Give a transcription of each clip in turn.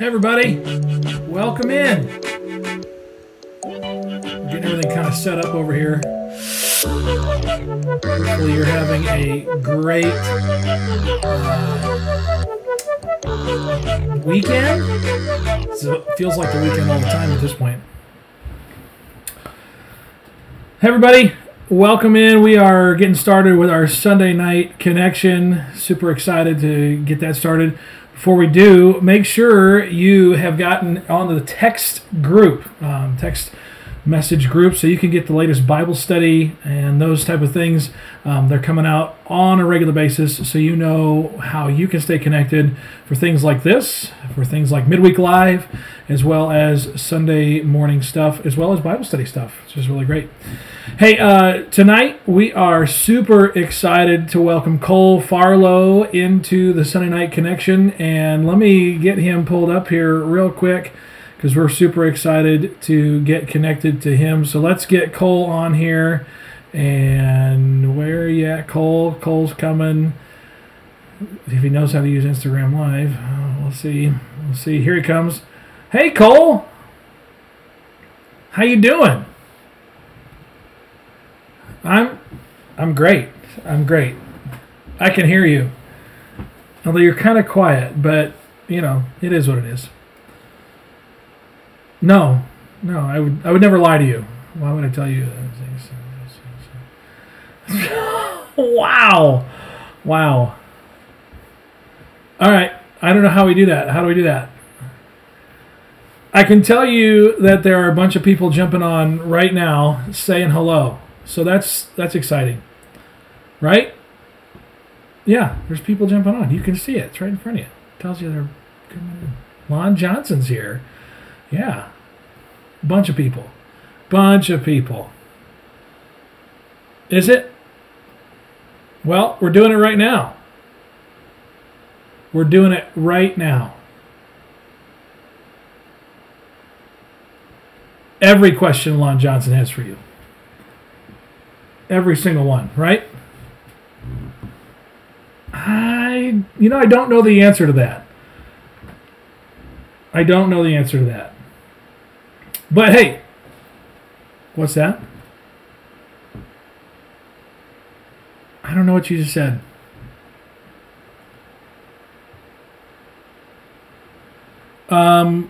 Hey everybody, welcome in. Getting everything kind of set up over here. Hopefully you're having a great weekend. So it feels like the weekend all the time at this point. Hey everybody, welcome in. We are getting started with our Sunday night connection. Super excited to get that started. Before we do, make sure you have gotten on the text group. Text message group, so you can get the latest Bible study and those type of things. They're coming out on a regular basis, so you know how you can stay connected for things like this, for things like Midweek Live, as well as Sunday morning stuff, as well as Bible study stuff, which is really great. Hey, tonight we are super excited to welcome Cole Farlow into the Sunday Night Connection, and let me get him pulled up here real quick, because we're super excited to get connected to him. So let's get Cole on here. And where are you at, Cole? Cole's coming. If he knows how to use Instagram Live. We'll see. We'll see. Here he comes. Hey, Cole. How you doing? I'm great. I'm great. I can hear you. Although you're kind of quiet, but, you know, it is what it is. No, I would never lie to you. Why would I tell you things? Wow. All right. I don't know how we do that. How do we do that? I can tell you that there are a bunch of people jumping on right now saying hello. So that's exciting. Right? Yeah, there's people jumping on. You can see it. It's right in front of you. It tells you they're coming in. Lon Johnson's here. Yeah. Bunch of people. Is it? Well, we're doing it right now. Every question Lon Johnson has for you. Every single one, right? I don't know the answer to that. But hey, what's that? I don't know what you just said. I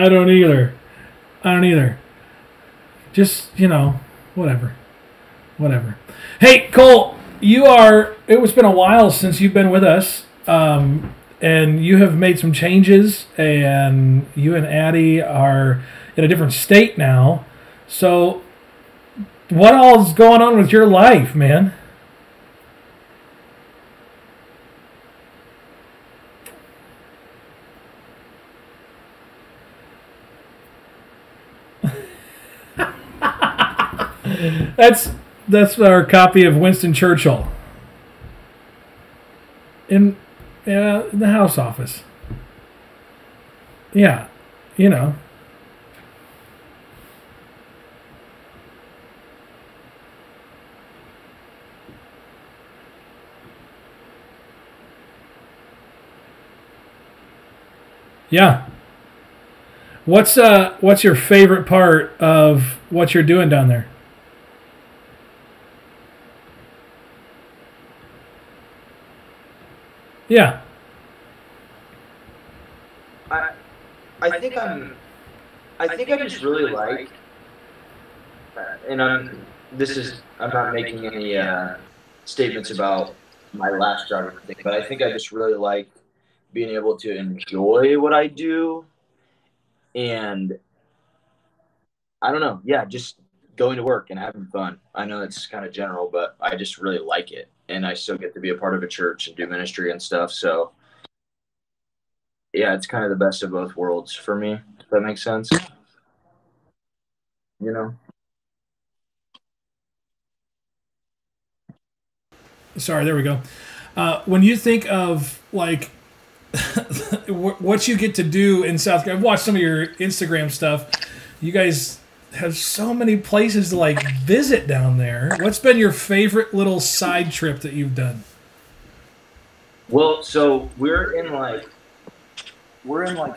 don't either. Just, whatever. Hey, Cole, it's been a while since you've been with us, and you have made some changes, and you and Addie are in a different state now. So, what all's going on with your life, man? That's our copy of Winston Churchill in the House office. Yeah, Yeah. What's your favorite part of what you're doing down there? Yeah. I I think I just really like, and I'm not making any statements about my last job or anything, but I think I just really like being able to enjoy what I do, and I don't know, yeah, just going to work and having fun. I know it's kind of general, but I just really like it, and I still get to be a part of a church and do ministry and stuff. So yeah, it's kind of the best of both worlds for me. If that makes sense, you know. Sorry, there we go. When you think of like what you get to do in South Carolina, I've watched some of your Instagram stuff. You guys have so many places to like visit down there. What's been your favorite little side trip that you've done? Well, so we're in like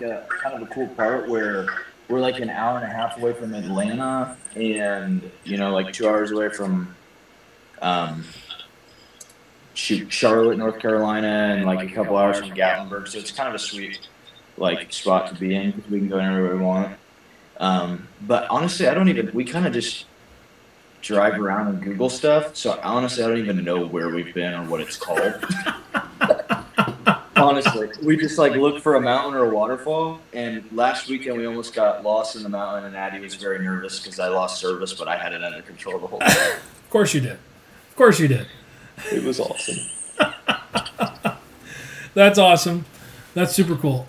a kind of a cool part where we're like an hour and a half away from Atlanta, and like 2 hours away from um, Charlotte, North Carolina, and like a couple hours from Gatlinburg. So it's kind of a sweet like spot to be in because we can go anywhere we want. But honestly, I don't even. We kind of just drive around and Google stuff. So honestly, I don't even know where we've been or what it's called. Honestly, we just like looked for a mountain or a waterfall, and last weekend we almost got lost in the mountain, and Addie was very nervous because I lost service, but I had it under control the whole time. Of course you did. Of course you did. It was awesome. That's awesome. That's super cool.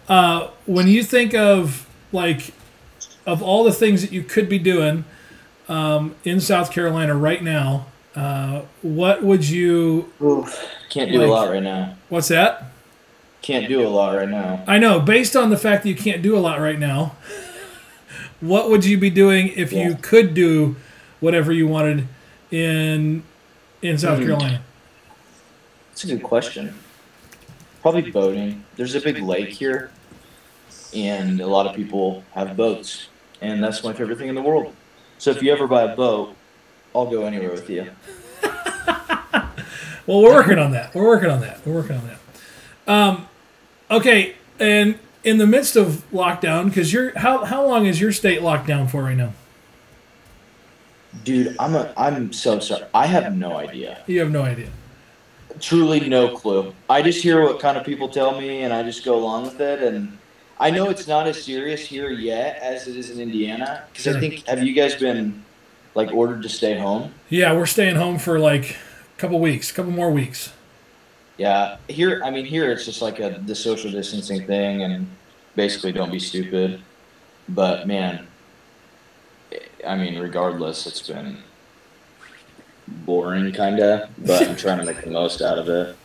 When you think of of all the things that you could be doing in South Carolina right now, what would you? Can't do a lot right now. What's that? Can't do a lot right now. I know. Based on the fact that you can't do a lot right now, what would you be doing if you could do whatever you wanted in South Carolina? That's a good question. Probably boating. There's a big lake here, and a lot of people have boats, and that's my favorite thing in the world. So if you ever buy a boat, I'll go anywhere with you. Well, we're working on that. We're working on that. Okay, and in the midst of lockdown, because how long is your state locked down for right now? Dude, I'm so sorry. I have no idea. You have no idea. Truly no clue. I just hear what kind of people tell me, and I just go along with it. And I know it's not as serious here yet as it is in Indiana. Because Sure. I think, have you guys been like ordered to stay home? Yeah, we're staying home for like a couple more weeks. Yeah, here it's just like the social distancing thing, and basically don't be stupid. But man, I mean, regardless, it's been boring, kinda. But I'm trying to make the most out of it.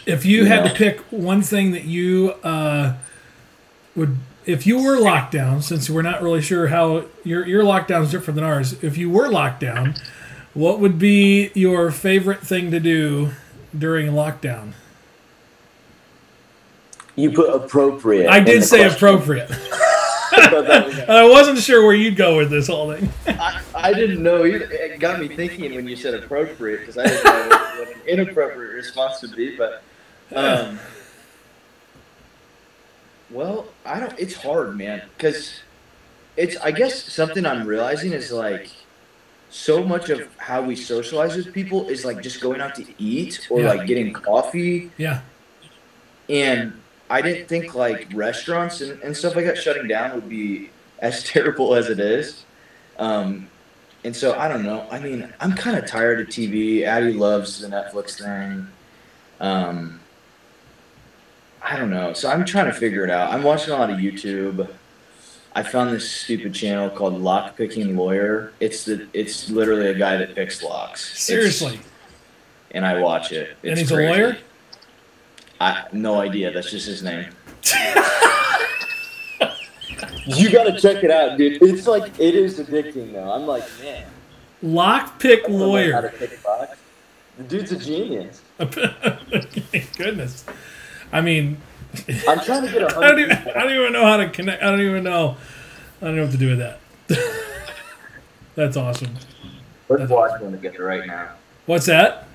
If you had to pick one thing that you would, if you were locked down, since we're not really sure how your lockdown is different than ours, if you were locked down, what would be your favorite thing to do during lockdown? You put appropriate. I did say appropriate. I wasn't sure where you'd go with this whole thing. I didn't know either. It got me thinking when you said appropriate, because I didn't know what an inappropriate response would be. But, well, it's hard, man, because I guess something I'm realizing is like so much of how we socialize with people is like just going out to eat or like getting coffee. Yeah. And I didn't think like restaurants and stuff like that shutting down would be as terrible as it is. And so I don't know. I mean, I'm kind of tired of TV. Addie loves the Netflix thing. I don't know. So I'm trying to figure it out. I'm watching a lot of YouTube. I found this stupid channel called Lock Picking Lawyer. It's literally a guy that picks locks. Seriously. And I watch it. It's and he's crazy. a lawyer? No idea. That's just his name. You gotta check it out, dude. It's like, it is addicting though. I'm like, man. Lockpick Lawyer. How to pick locks. The dude's a genius. Goodness. I mean, I'm trying to get a I don't even know how to connect. I don't know what to do with that. That's awesome. Let's watch one together right now. What's that?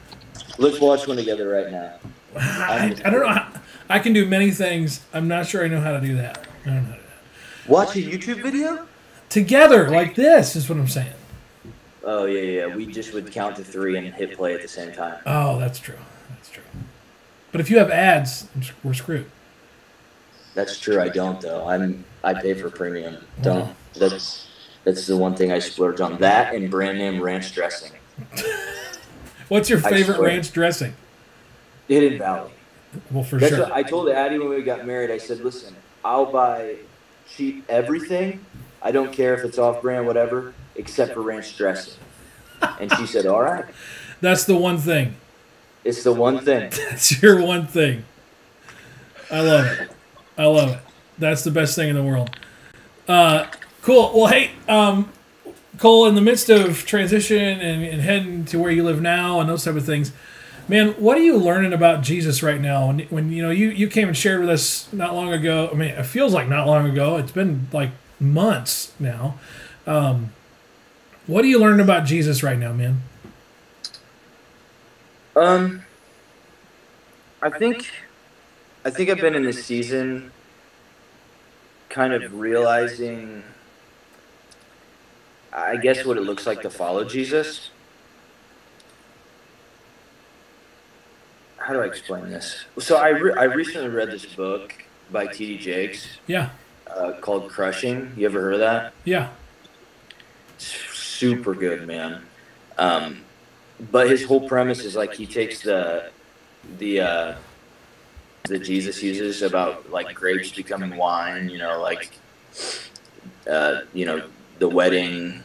Let's watch one together right now. I don't know. I can do many things. I'm not sure I know how to do that. I don't know how to do that. Watch a YouTube video? Together, like this, is what I'm saying. Oh, yeah. We just would count to 3 and hit play at the same time. Oh, that's true. That's true. But if you have ads, we're screwed. That's true. I don't, though. I pay for premium. Don't. That's the one thing I splurge on. That and brand name ranch dressing. What's your favorite ranch dressing? Hidden Valley. Well, for That's sure. What I told Addie when we got married. I said, listen, I'll buy cheap everything. I don't care if it's off-brand, whatever, except for ranch dressing. And she said, all right. That's the one thing. It's the one thing. That's your one thing. I love it. I love it. That's the best thing in the world. Cool. Well, hey, Cole, in the midst of transition and heading to where you live now and those type of things, man, what are you learning about Jesus right now? When you came and shared with us not long ago. I mean, it feels like not long ago. It's been like months now. What are you learning about Jesus right now, man? I think I've been in this season kind of realizing, I guess, what it looks like to follow Jesus. how do I explain this? So I recently read this book by T.D. Jakes Yeah. called Crushing. You ever heard of that? Yeah. It's super good, man. But his whole premise is like he takes the that Jesus uses about like grapes becoming wine, like the wedding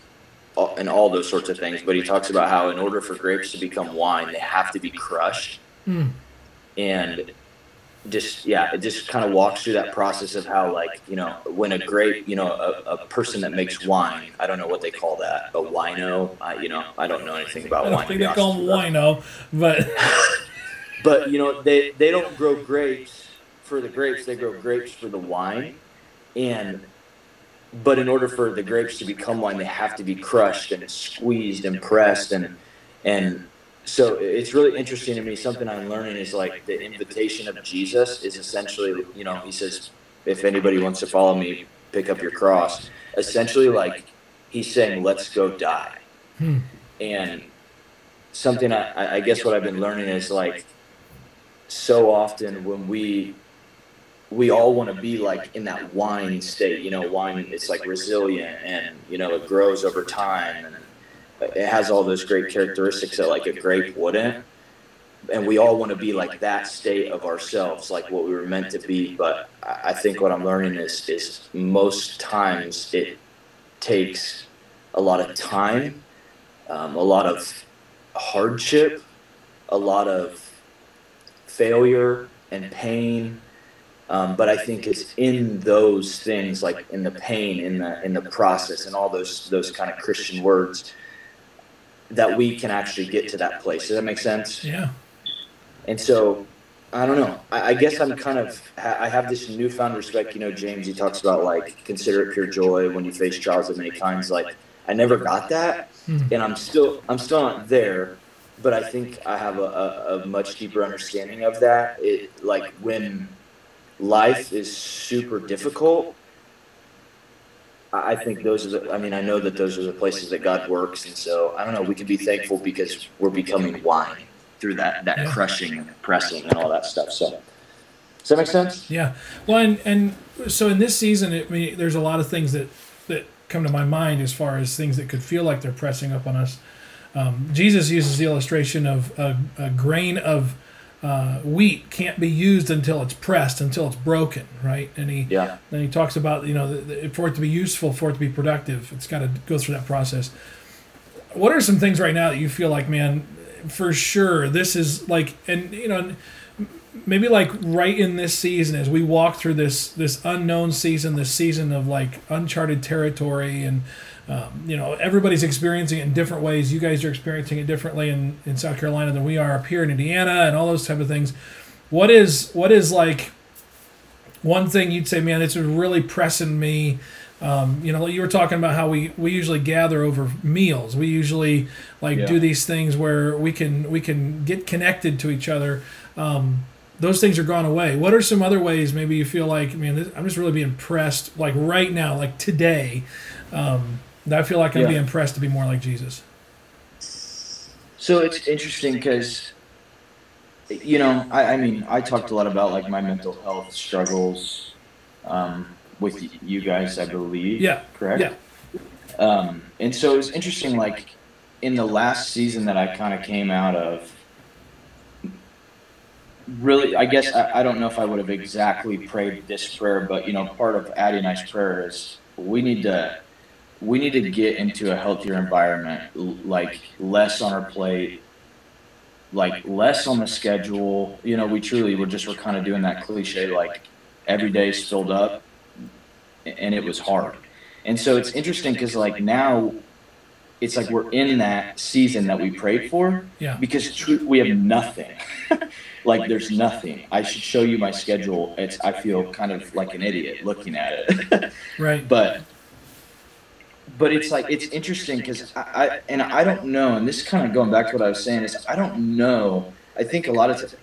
and all those sorts of things. But he talks about how in order for grapes to become wine, they have to be crushed. And it just kind of walks through that process of how, like, when a grape, a person that makes wine, I don't know what they call that, a wino, I don't know anything about wine. I think they call them wino, but but they don't grow grapes for the grapes, they grow grapes for the wine. But in order for the grapes to become wine, they have to be crushed and squeezed and pressed, and so it's really interesting to me. Something I'm learning is like the invitation of Jesus is essentially, he says, if anybody wants to follow me, pick up your cross. Essentially, like, he's saying, let's go die. And something I guess what I've been learning is, like, so often when we all want to be like in that wine state, wine, it's like resilient and, it grows over time and it has all those great characteristics that like a grape wouldn't. And we all want to be like that state of ourselves, like what we were meant to be. But I think what I'm learning is most times it takes a lot of time, a lot of hardship, a lot of failure and pain. But I think it's in those things, like in the pain, in the process, and all those kind of Christian words, that we can actually get to that place. Does that make sense? Yeah. And so, I don't know. I guess I'm kind of, I have this newfound respect. James, he talks about, like, consider it pure joy when you face trials of many kinds. Like, I never got that, and I'm still not there. But I think I have a much deeper understanding of that. Like, when life is super difficult, I think those are I know that those are the places that God works. And so, I don't know, we can be thankful because we're becoming wine through that crushing and pressing and all that stuff. So, does that make sense? Yeah. Well, and so in this season, there's a lot of things that come to my mind as far as things that could feel like they're pressing up on us. Jesus uses the illustration of a grain of wheat can't be used until it's pressed, until it's broken, right? And he talks about, for it to be useful, for it to be productive, it's got to go through that process. What are some things right now that you feel like, man, for sure, this is like, and maybe like right in this season, as we walk through this unknown season, this season of like uncharted territory, and everybody's experiencing it in different ways. You guys are experiencing it differently in South Carolina than we are up here in Indiana, and all those type of things. What is like one thing you'd say, man, it's really pressing me? You were talking about how we usually gather over meals. We usually do these things where we can get connected to each other. Those things are gone away. What are some other ways maybe you feel like, man, I'm just really being pressed, like right now, like today, that I feel like I'm being pressed to be more like Jesus? So it's interesting because, I talked a lot about like my mental health struggles with you guys, I believe. Yeah. Correct? Yeah. And so it's interesting, like in the last season that I kind of came out of, really, I guess I don't know if I would have exactly prayed this prayer, but part of Addie and I's prayer is we need to get into a healthier environment, like less on our plate, like less on the schedule. We're kind of doing that cliche, like every day's filled up, and it was hard. And so it's interesting because like now it's like we're in that season that we prayed for, because we have nothing. Like there's nothing. I should show you my schedule. I feel kind of like an idiot looking at it. Right. But it's like, it's interesting because I don't know, and this is kind of going back to what I was saying, is I don't know. I think a lot of times,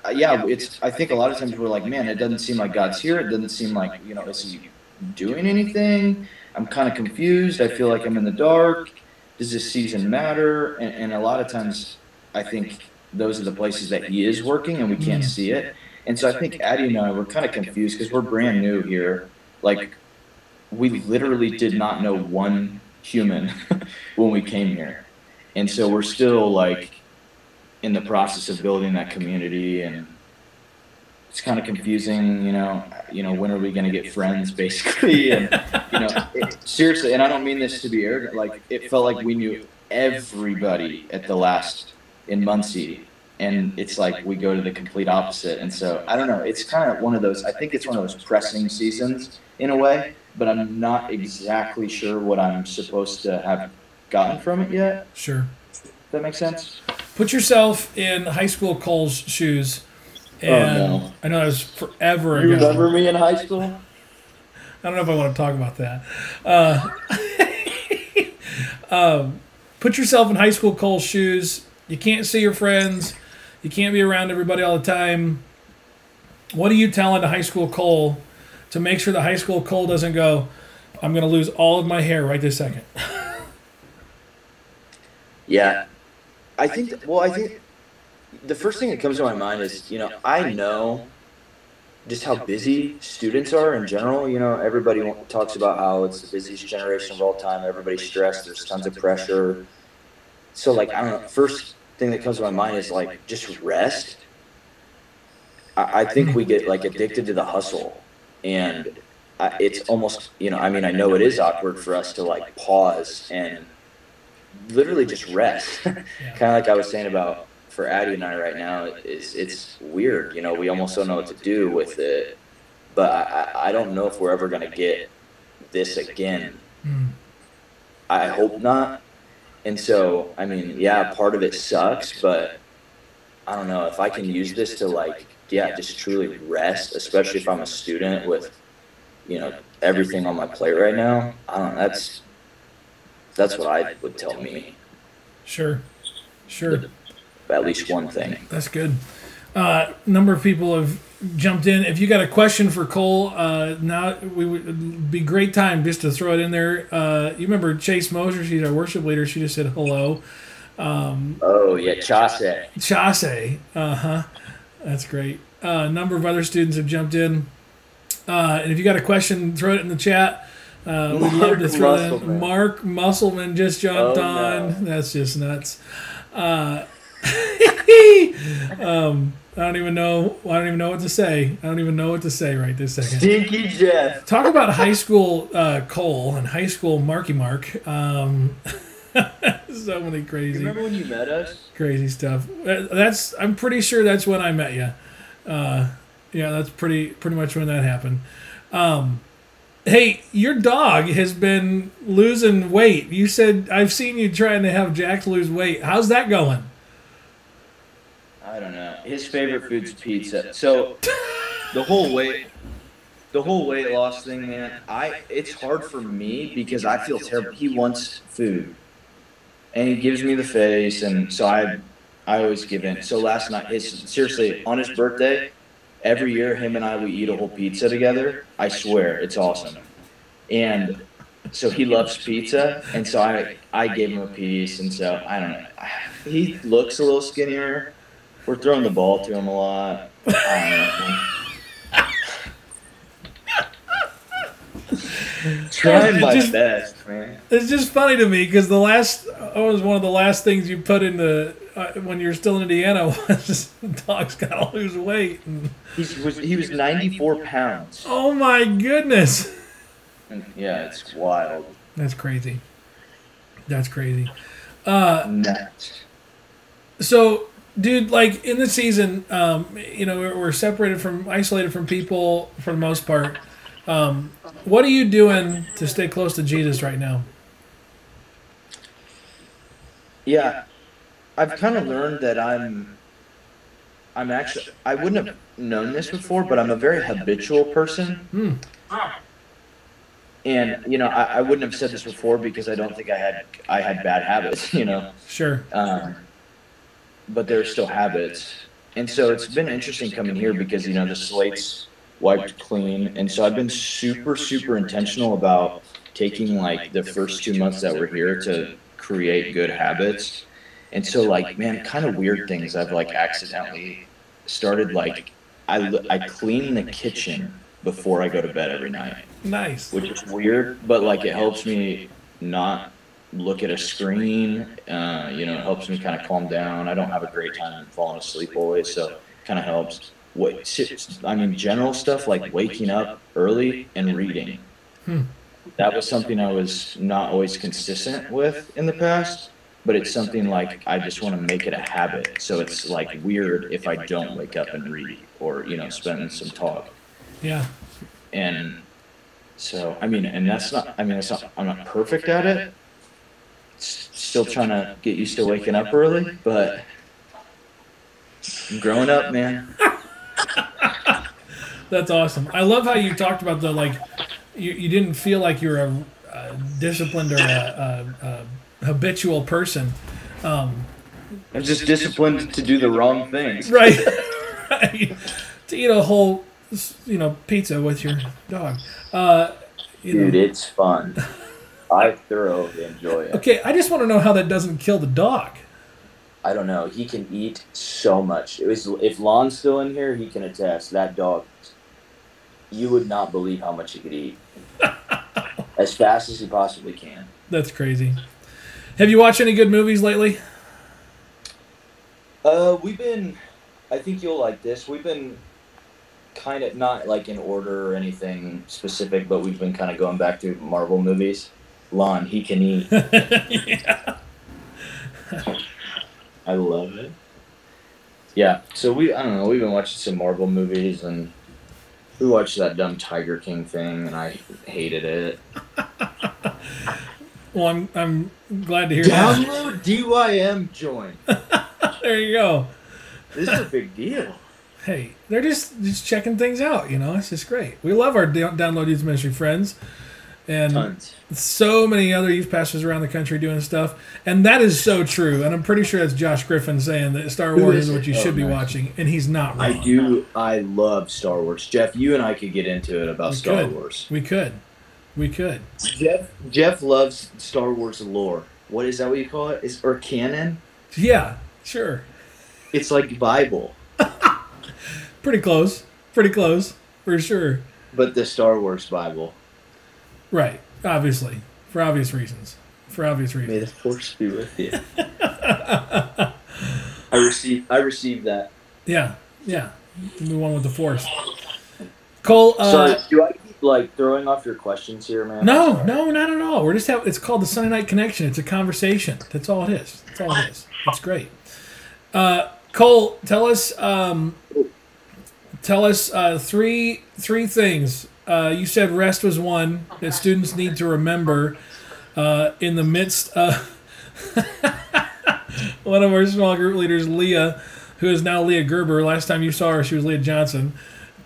I think a lot of times we're like, man, it doesn't seem like God's here. It doesn't seem like, is he doing anything? I'm kind of confused. I feel like I'm in the dark. Does this season matter? And a lot of times I think those are the places that he is working and we can't see it. And so I think Addie and I were kind of confused because we're brand new here. Like, we literally did not know one human when we came here. And so we're still like in the process of building that community, and it's kind of confusing, when are we going to get friends, basically? And, seriously, and I don't mean this to be arrogant, like, it felt like we knew everybody in Muncie, and it's like we go to the complete opposite. And so, I don't know, it's kind of I think it's one of those pressing seasons in a way, but I'm not exactly sure what I'm supposed to have gotten from it yet. Sure. Does that make sense? Put yourself in high school Cole's shoes. And I know it was forever ago. You remember me in high school? I don't know if I want to talk about that. Put yourself in high school Cole's shoes. You can't see your friends. You can't be around everybody all the time. What are you telling to high school Cole to make sure that high school Cole doesn't go, I'm going to lose all of my hair right this second? Yeah. I think the first thing that comes to my mind is, I know just how busy students are in general. Everybody talks about how it's the busiest generation of all time. Everybody's stressed. There's tons of pressure. So, like, I don't know. First thing that comes to my mind is, like, just rest. I think we get, like, addicted to the hustle. And it's almost, I know it is awkward for us to, like, pause and literally just rest. Kind of like I was saying about for Addie and I right now, it's weird. We almost don't know what to do with it. But I don't know if we're ever going to get this again. I hope not. And so, part of it sucks, but I don't know if I can use this to, like, just truly rest, especially if I'm a student with, everything on my plate right now. I don't know. That's what I would tell me. Sure. At least one thing. That's good. Number of people have jumped in. If you got a question for Cole, now would be great time just to throw it in there. You remember Chase Moser? She's our worship leader. She just said hello. Chase. That's great. A number of other students have jumped in. And if you got a question, throw it in the chat. We'd love to throw it in. Mark Musselman just jumped on. No. That's just nuts. I don't even know what to say. I don't even know what to say right this second. Stinky Jeff. Talk about high school Cole and high school Marky Mark. So many crazy. Remember when you met us? Crazy stuff. I'm pretty sure that's when I met you. That's pretty much when that happened. Hey, your dog has been losing weight. You said I've seen you trying to have Jack lose weight. How's that going? I don't know. His favorite food's pizza. So the whole weight loss thing, man, it's hard for me because I feel terrible. He wants food, and he gives me the face, and so I always give in. So last night, seriously, on his birthday, every year him and we eat a whole pizza together. I swear, it's awesome. And so he loves pizza, and so I gave him a piece, and so I don't know. He looks a little skinnier. We're throwing the ball to him a lot. Trying my best, man. It's just funny to me because was one of the last things you put in when you're still in Indiana was the dog's got to lose weight. And he was 94 pounds. Oh my goodness! Yeah, it's wild. That's crazy. Nuts. So, dude, like in the season, we're isolated from people for the most part. What are you doing to stay close to Jesus right now? Yeah, I've kind of learned that I'm actually, I wouldn't have known this before, but I'm a very habitual person. And, I wouldn't have said this before because I don't think I had bad habits, Sure. But there's still habits. And so it's been interesting coming here because, the slate's wiped clean. And so I've been super, super intentional about taking, like, the first 2 months that we're here to create good habits. And so, like, man, kind of weird things I've like accidentally started. Like, I clean the kitchen before I go to bed every night, Nice. which is weird, but like it helps me not look at a screen. It helps me kind of calm down. I don't have a great time falling asleep always, so it kind of helps. General stuff like waking up early and reading. That was something I was not always consistent with in the past, but it's something like I just want to make it a habit. So it's like weird if I don't wake up and read or, spend some talk. Yeah. And so, I'm not perfect at it. Still trying to get used to waking up early, but I'm growing up, man. That's awesome. I love how you talked about you didn't feel like you were a disciplined or a habitual person. I'm just disciplined to do the wrong things. Right. Right. To eat a whole, pizza with your dog. Dude, it's fun. I thoroughly enjoy it. Okay, I just want to know how that doesn't kill the dog. I don't know. He can eat so much. If Lon's still in here, he can attest. That dog, you would not believe how much he could eat. As fast as he possibly can. That's crazy. Have you watched any good movies lately? I think you'll like this. We've been kind of, not like in order or anything specific, but we've been kind of going back to Marvel movies. Lon, he can eat. Yeah. I love it. Yeah, so we've been watching some Marvel movies, and we watched that dumb Tiger King thing, and I hated it. Well, I'm glad to hear that. Download DYM join. There you go. This is a big deal. Hey, they're just checking things out, It's just great. We love our Download Youth Ministry friends. And Tons. So many other youth pastors around the country doing stuff. And that is so true. And I'm pretty sure that's Josh Griffin saying that Star Wars is what you should be watching. And he's not wrong. I love Star Wars. Jeff, you and I could get into it about Star Wars. We could. Jeff loves Star Wars lore. What is that what you call it? Or canon? Yeah, sure. It's like Bible. Pretty close, for sure. But the Star Wars Bible. Right, obviously. For obvious reasons. May the Force be with you. I received that. Yeah. The one with the Force. Cole, sorry, do I keep throwing off your questions here, man? No, not at all. It's called the Sunday Night Connection. It's a conversation. That's all it is. It's great. Cole, tell us three things. You said rest was one that students need to remember in the midst of one of our small group leaders, Leah, who is now Leah Gerber. Last time you saw her, she was Leah Johnson.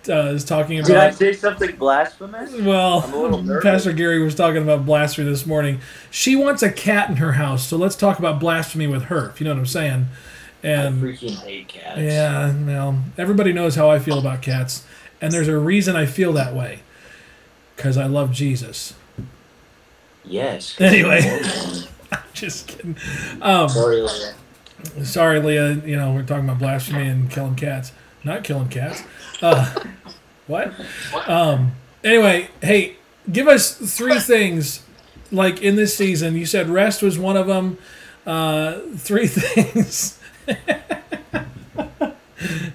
Is talking about. Did I say something blasphemous? Well, Pastor Gary was talking about blasphemy this morning. She wants a cat in her house, so let's talk about blasphemy with her, if you know what I'm saying. And I freaking hate cats. Yeah, well, everybody knows how I feel about cats, and there's a reason I feel that way. Because I love Jesus. Yes. Anyway, I'm just kidding. Sorry, Leah. We're talking about blasphemy and killing cats. Not killing cats. What? Anyway, hey, give us three things, in this season. You said rest was one of them. Three things.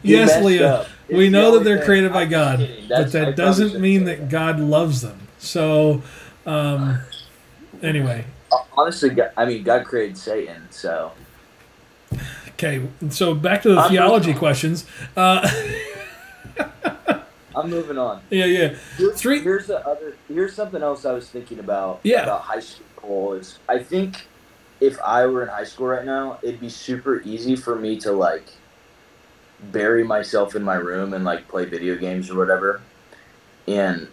Yes, Leah. We know that they're created by God, but that doesn't mean that God loves them. So, anyway. Honestly, God created Satan, so. Okay, so back to the theology questions. I'm moving on. Yeah. Here's something else I was thinking about. Yeah. About high school is I think if I were in high school right now, it'd be super easy for me to bury myself in my room and play video games or whatever. And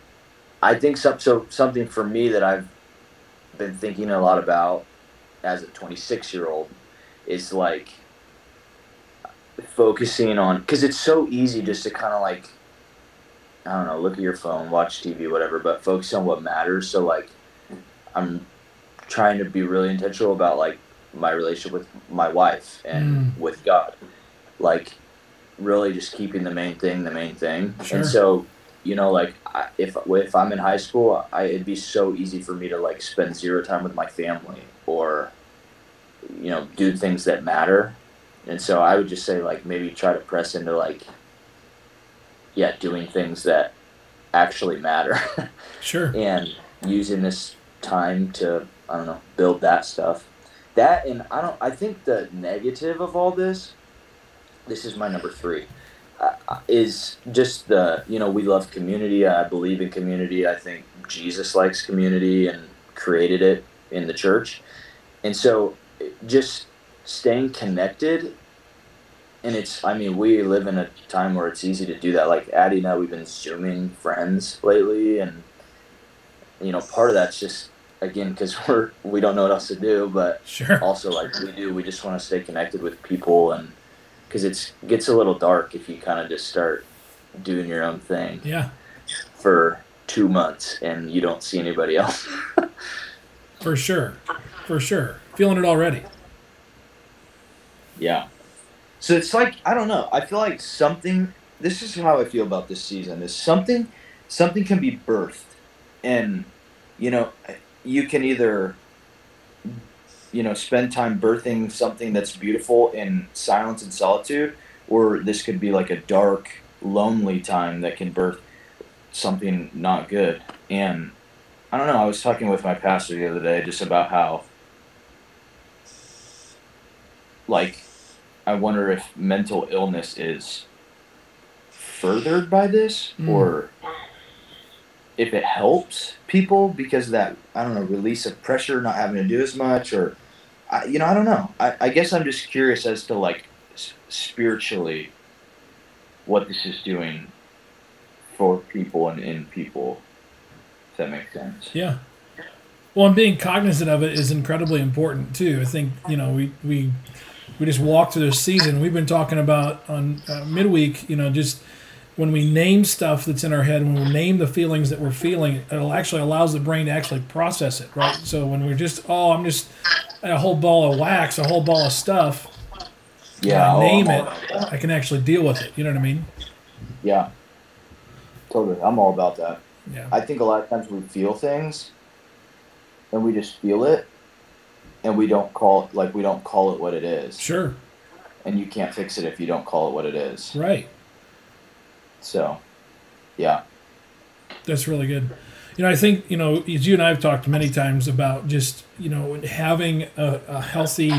I think something for me that I've been thinking a lot about as a 26-year-old is focusing on, because it's so easy just to kind of I don't know, look at your phone, watch TV, whatever, but focus on what matters. So I'm trying to be really intentional about my relationship with my wife and with God. Like, really just keeping the main thing. Sure. And so, like, if I'm in high school, it'd be so easy for me to like spend zero time with my family or, do things that matter. And so I would just say, like, maybe try to press into, like, doing things that actually matter. Sure. And using this time to, I don't know, build that stuff. That, and I think the negative of all this is my number 3, is just we love community. I believe in community. I think Jesus likes community and created it in the church. And so just staying connected, and we live in a time where it's easy to do that. Like Addie and I, we've been Zooming friends lately, and part of that's just, again, because we don't know what else to do, but sure. Also, like, we just want to stay connected with people, and because it gets a little dark if you kind of just start doing your own thing for 2 months and you don't see anybody else. For sure. Feeling it already. Yeah. So it's like, I don't know. I feel like this is how I feel about this season, is something can be birthed. And, you can either, spend time birthing something that's beautiful in silence and solitude, or this could be like a dark, lonely time that can birth something not good. And I don't know, I was talking with my pastor the other day just about how, like, I wonder if mental illness is furthered by this, or if it helps people because of that, I don't know, release of pressure, not having to do as much, or, I don't know. I guess I'm just curious as to, like, spiritually what this is doing for people and in people, if that makes sense. Yeah. Well, and being cognizant of it is incredibly important too. I think, we just walked through this season. We've been talking about on midweek, just when we name stuff that's in our head, when we name the feelings that we're feeling, it actually allows the brain to actually process it, right? So when we're just, I'm just a whole ball of wax, a whole ball of stuff, Yeah, when I name it, I can actually deal with it. You know what I mean? Yeah, totally. I'm all about that. Yeah. I think a lot of times we feel things, and we just feel it, and we don't call it what it is. Sure. And you can't fix it if you don't call it what it is. Right. So, yeah. That's really good. I think, as you and I have talked many times about just, having a healthy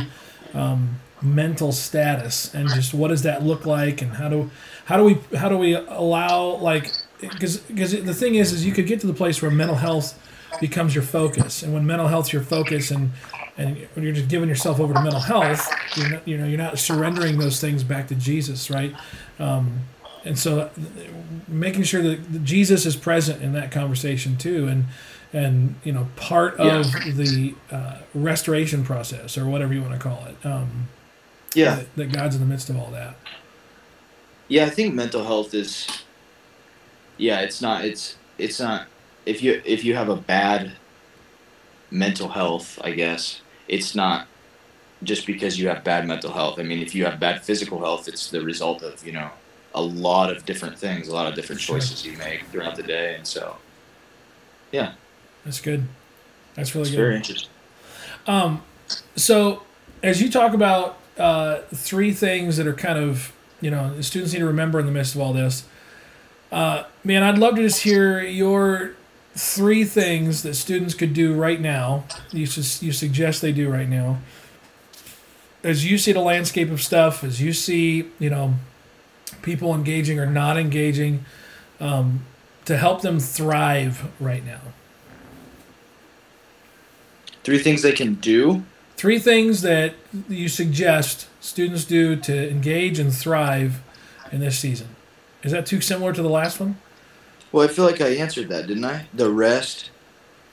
mental status, and just what does that look like, and how do we allow, like, because the thing is you could get to the place where mental health becomes your focus, and when mental health's your focus, and when you're just giving yourself over to mental health, you're not surrendering those things back to Jesus, right? And so making sure that Jesus is present in that conversation too, and part of the restoration process, or whatever you want to call it. That God's in the midst of all that. Yeah, I think mental health is. Yeah, it's not. If you have a bad mental health, I guess it's not just because you have bad mental health. I mean, if you have bad physical health, it's the result of a lot of different things, a lot of different choices you make throughout the day, and so, yeah. That's good. That's really good. Very interesting. So, as you talk about 3 things that are kind of, the students need to remember in the midst of all this, man, I'd love to just hear your 3 things that students could do right now, you suggest they do right now, as you see the landscape of stuff, as you see, people engaging or not engaging, to help them thrive right now. 3 things they can do? 3 things that you suggest students do to engage and thrive in this season. Is that too similar to the last one? Well, I feel like I answered that, didn't I? The rest,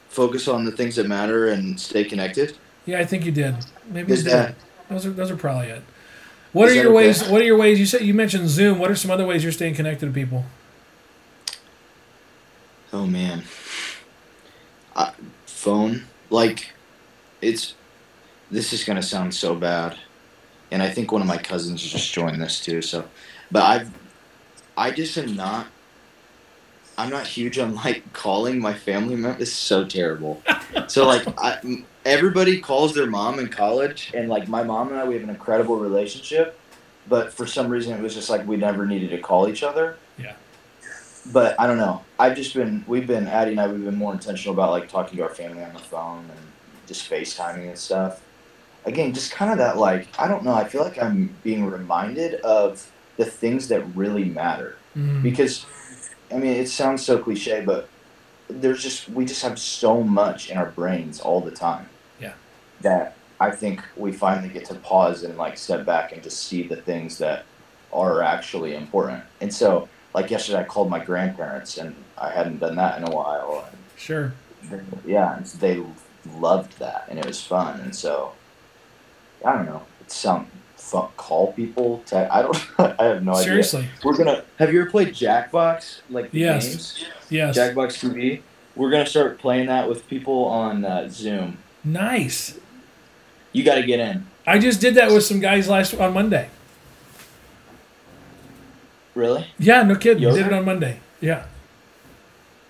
focus on the things that matter, and stay connected. Yeah, I think you did. Maybe you did. Those are probably it. What are your ways? What are your ways? You mentioned Zoom. What are some other ways you're staying connected to people? Oh man, phone. Like, it's this is gonna sound so bad, and I think one of my cousins just joined this too. So, but I just am not. I'm not huge on like calling my family members. This is so terrible. So like, everybody calls their mom in college, and like my mom and I, we have an incredible relationship. But for some reason, it was just like we never needed to call each other. Yeah. But I don't know. We've been, Addie and I, we've been more intentional about like talking to our family on the phone and just FaceTiming and stuff. Again, just kind of that like, I don't know. I feel like I'm being reminded of the things that really matter. Because, I mean, it sounds so cliche, but we just have so much in our brains all the time. Yeah. That I think we finally get to pause and like step back and just see the things that are actually important. And so, like yesterday, I called my grandparents, and I hadn't done that in a while. And Sure. yeah, and so they loved that, and it was fun. And so, I don't know. It's some fun, call people. I don't. I have no Seriously. idea. Have you ever played Jackbox? Like the Yes. games? Yes. Jackbox TV. We're gonna start playing that with people on Zoom. Nice. You got to get in. I just did that with some guys on Monday. Really? Yeah, no kidding. Yoga? Did it on Monday. Yeah.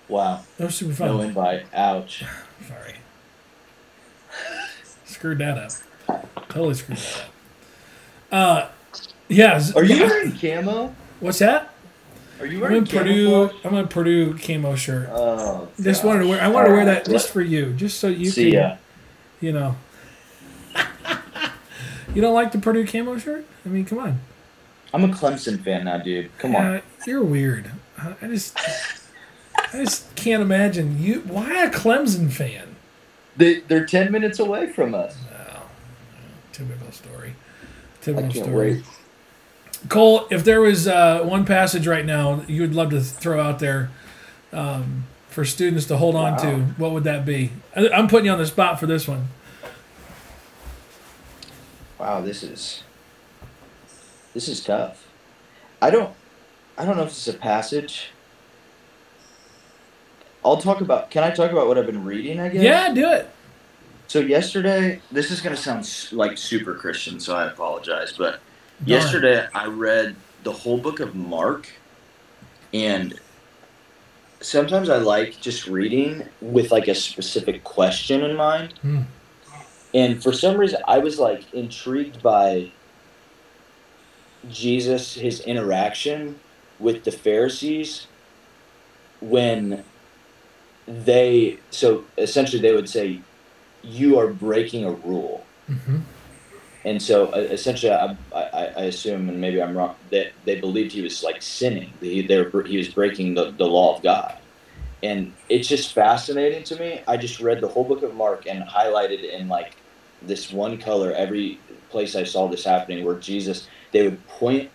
Wow. That was super fun. No invite. Ouch. Sorry. Screwed that up. Totally screwed that up. Yeah. Are you wearing camo? What's that? Are you I'm wearing in Purdue. camouflage? I'm in Purdue camo shirt. Oh. Just gosh. wanted to wear. I wanted to wear that Alright. just for you, just so you See can. ya. You know. You don't like the Purdue camo shirt? I mean, come on. I'm a Clemson fan now, dude. Come on. You're weird. I just can't imagine you. Why a Clemson fan? They're 10 minutes away from us. No, typical story. I Typical can't story. wait. Cole, if there was one passage right now you would love to throw out there for students to hold on to, what would that be? I'm putting you on the spot for this one. Wow, this is tough. I don't know if it's a passage. Can I talk about what I've been reading, I guess? Yeah, do it. So yesterday, this is going to sound like super Christian, so I apologize, but yesterday I read the whole book of Mark, and sometimes I like just reading with like a specific question in mind. And for some reason, I was like intrigued by Jesus, his interaction with the Pharisees when so essentially they would say, you are breaking a rule. Mm-hmm. And so essentially I assume, and maybe I'm wrong, that they believed he was like sinning. He was breaking the law of God. And it's just fascinating to me. I just read the whole book of Mark and highlighted in like this one color every place I saw this happening, where Jesus, they would point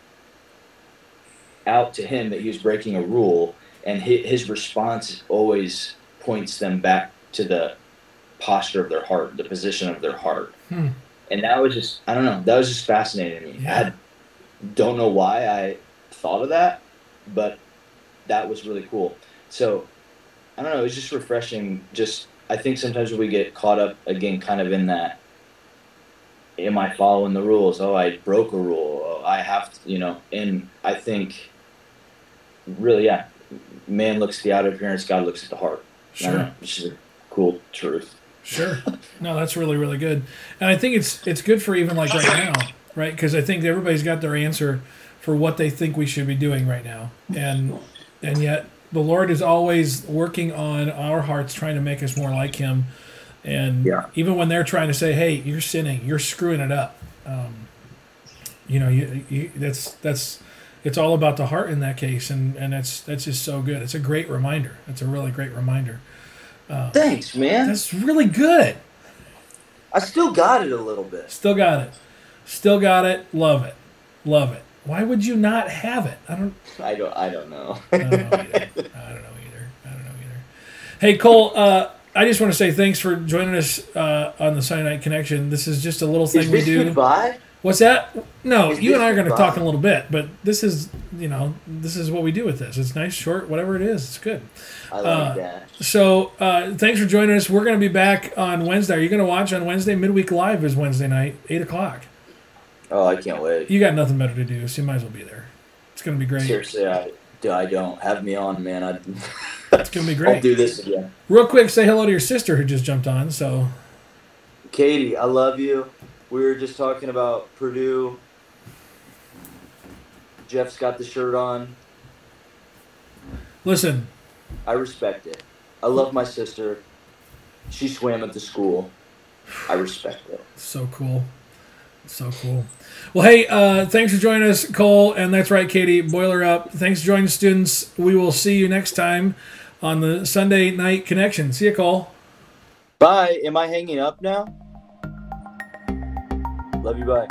out to him that he was breaking a rule, and his response always points them back to the posture of their heart, the position of their heart. And that was just, I don't know, that was just fascinating to me. Yeah. I don't know why I thought of that, but that was really cool. So, I don't know, it was just refreshing. I think sometimes we get caught up, again, kind of in that, am I following the rules? Oh, I broke a rule. Oh, I have to, and I think, really, yeah, man looks at the outer appearance, God looks at the heart. Sure. Which is a cool truth. Sure. No, that's really, really good. And I think it's good for even like right now, right? Because I think everybody's got their answer for what they think we should be doing right now. And yet the Lord is always working on our hearts, trying to make us more like him. And even when they're trying to say, hey, you're sinning, you're screwing it up. It's all about the heart in that case. And that's just so good. It's a great reminder. It's a really great reminder. Thanks, man. That's really good. I still got it a little bit. Still got it. Still got it. Love it. Love it. Why would you not have it? I don't know. I don't know. I don't know either. Hey, Cole, I just want to say thanks for joining us on the Sunday Night Connection. This is just a little thing we do. Goodbye? What's that? No, Is you and I are this going to fun? talk in a little bit, but this is, this is what we do with this. It's nice, short, whatever it is. It's good. I like that. So thanks for joining us. We're going to be back on Wednesday. Are you going to watch on Wednesday? Midweek Live is Wednesday night, 8 o'clock. Oh, I can't wait. You got nothing better to do, so you might as well be there. It's going to be great. Seriously, I don't have me on, man. It's going to be great. I'll do this again. Real quick, say hello to your sister who just jumped on. So, Katie, I love you. We were just talking about Purdue. Jeff's got the shirt on. listen, I respect it. I love my sister. She swam at the school. I respect it. so cool. So cool. Well, hey, thanks for joining us, Cole. And that's right, Katie. Boiler up. Thanks for joining, students. We will see you next time on the Sunday Night Connection. See you, Cole. Bye. Am I hanging up now? Love you. Bye.